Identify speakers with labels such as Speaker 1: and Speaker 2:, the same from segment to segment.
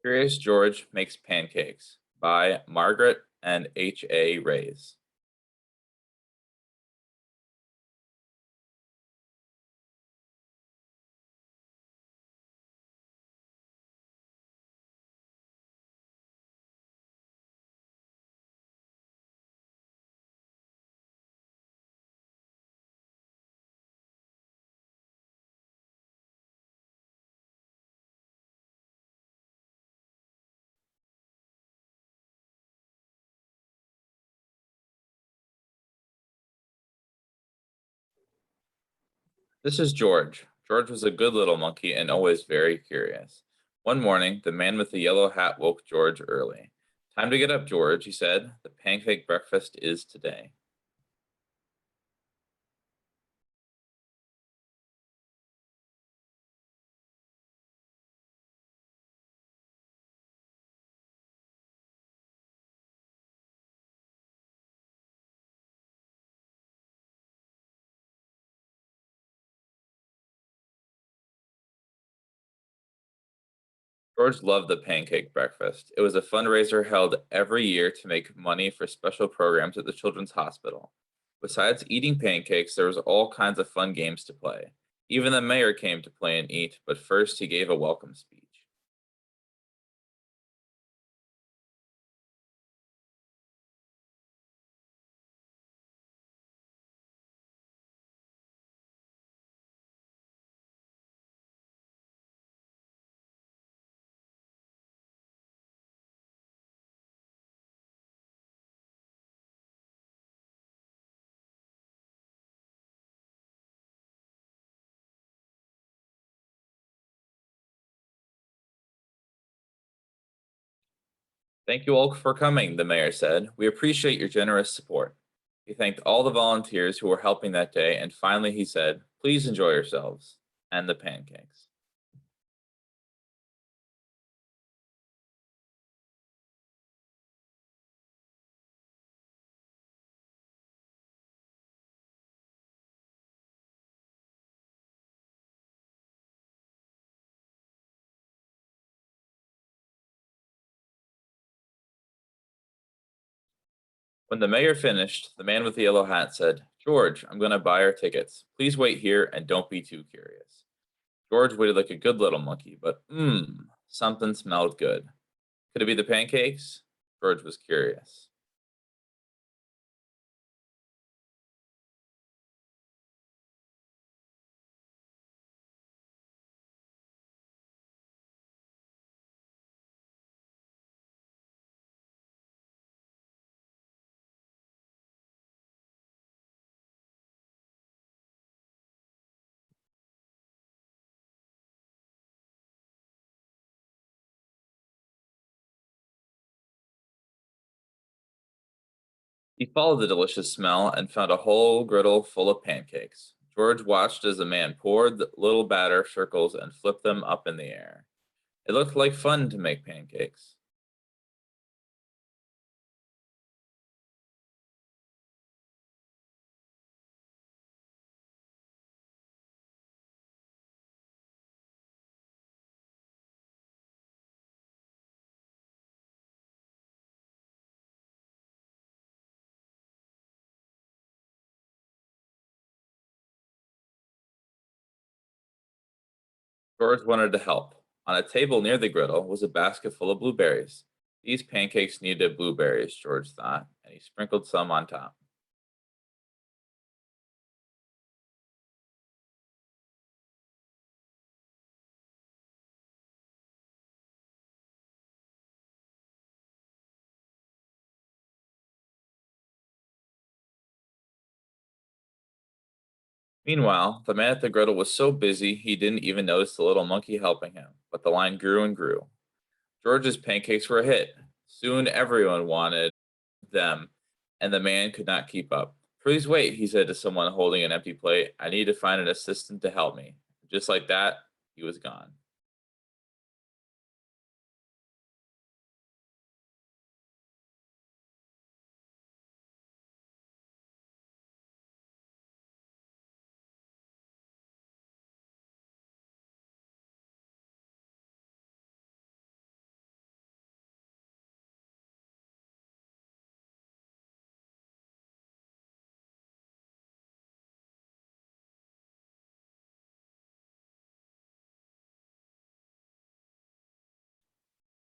Speaker 1: Curious George Makes Pancakes by Margaret and H.A. Rays. This is George. George was a good little monkey and always very curious. One morning, the man with the yellow hat woke George early. Time to get up, George, he said. The pancake breakfast is today. George loved the pancake breakfast. It was a fundraiser held every year to make money for special programs at the Children's Hospital. Besides eating pancakes, there was all kinds of fun games to play. Even the mayor came to play and eat, but first he gave a welcome speech. Thank you all for coming, the mayor said. We appreciate your generous support. He thanked all the volunteers who were helping that day, and finally he said, please enjoy yourselves and the pancakes. When the mayor finished, the man with the yellow hat said, George, I'm going to buy our tickets. Please wait here and don't be too curious. George waited like a good little monkey, but something smelled good. Could it be the pancakes? George was curious. He followed the delicious smell and found a whole griddle full of pancakes. George watched as the man poured the little batter circles and flipped them up in the air. It looked like fun to make pancakes. George wanted to help. On a table near the griddle was a basket full of blueberries. These pancakes needed blueberries, George thought, and he sprinkled some on top. Meanwhile, the man at the griddle was so busy he didn't even notice the little monkey helping him, but the line grew and grew. George's pancakes were a hit. Soon everyone wanted them, and the man could not keep up. Please wait, he said to someone holding an empty plate. I need to find an assistant to help me. Just like that, he was gone.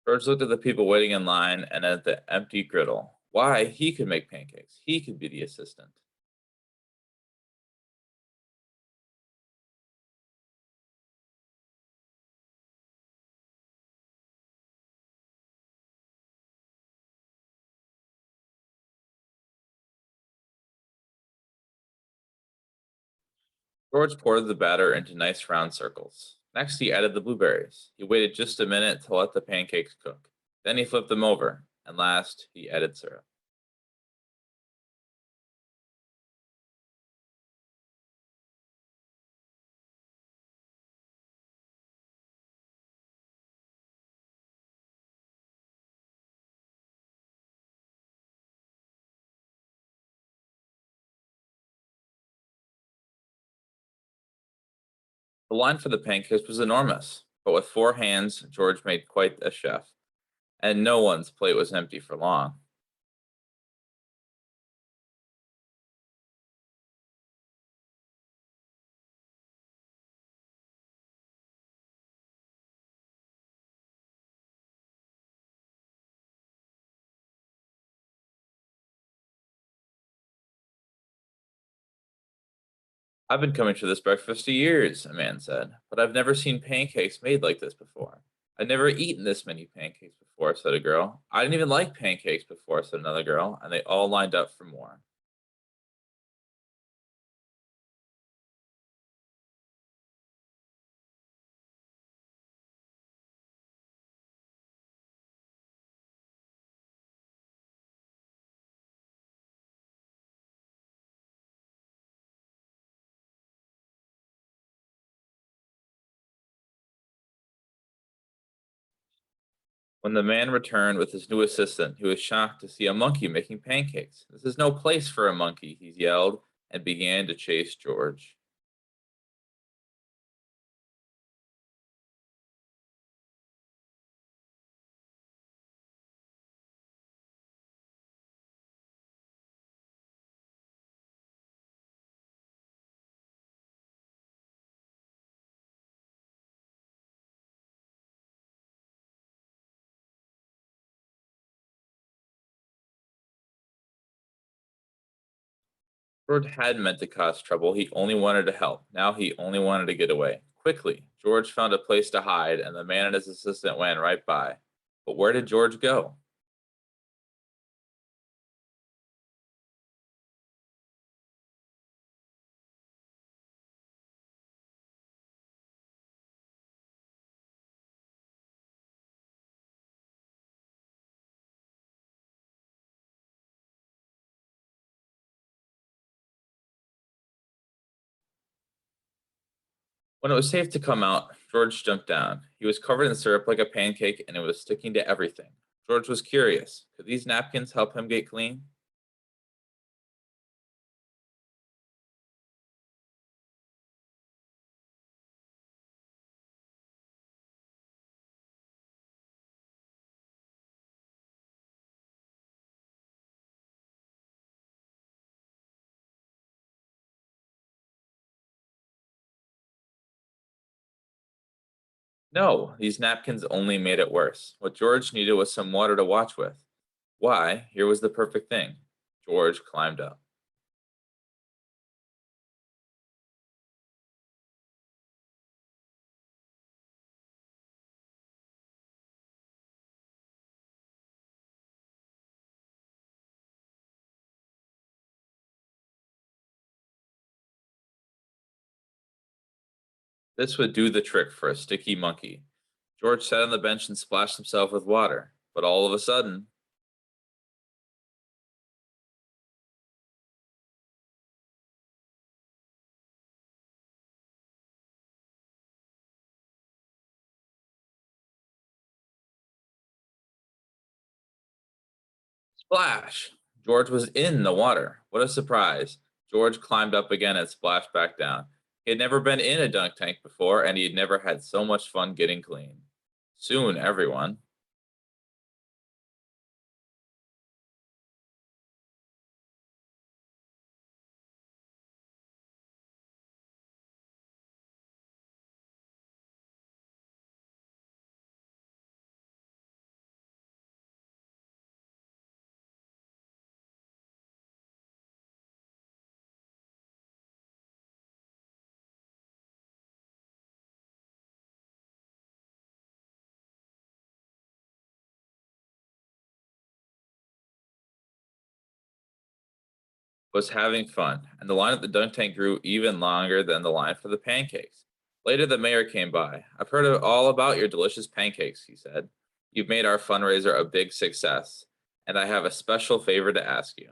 Speaker 1: George looked at the people waiting in line and at the empty griddle. Why, he could make pancakes. He could be the assistant. George poured the batter into nice round circles. Next, he added the blueberries. He waited just a minute to let the pancakes cook. Then he flipped them over. And last, he added syrup. The line for the pancakes was enormous, but with 4 hands, George made quite a chef, and no one's plate was empty for long. I've been coming to this breakfast for years, a man said, but I've never seen pancakes made like this before. I've never eaten this many pancakes before, said a girl. I didn't even like pancakes before, said another girl, and they all lined up for more. When the man returned with his new assistant, he was shocked to see a monkey making pancakes. This is no place for a monkey, he yelled, and began to chase George. George hadn't meant to cause trouble, he only wanted to help. Now he only wanted to get away. Quickly, George found a place to hide, and the man and his assistant went right by. But where did George go? When it was safe to come out, George jumped down. He was covered in syrup like a pancake, and it was sticking to everything. George was curious. Could these napkins help him get clean? No, these napkins only made it worse. What George needed was some water to watch with. Why, here was the perfect thing. George climbed up. This would do the trick for a sticky monkey. George sat on the bench and splashed himself with water. But all of a sudden, splash! George was in the water. What a surprise. George climbed up again and splashed back down. He had never been in a dunk tank before, and he had never had so much fun getting clean. Soon, everyone, was having fun, and the line at the dunk tank grew even longer than the line for the pancakes. Later, the mayor came by. I've heard all about your delicious pancakes, he said. You've made our fundraiser a big success, and I have a special favor to ask you.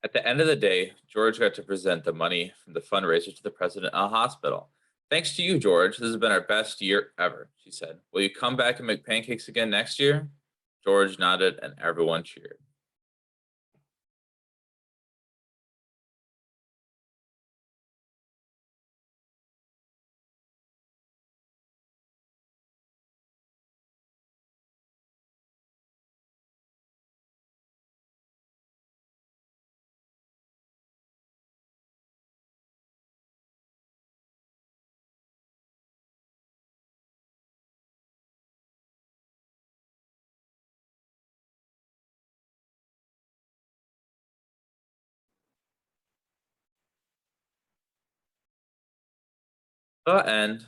Speaker 1: At the end of the day, George got to present the money from the fundraiser to the president of the hospital. Thanks to you, George. This has been our best year ever, she said. Will you come back and make pancakes again next year? George nodded, and everyone cheered. The end.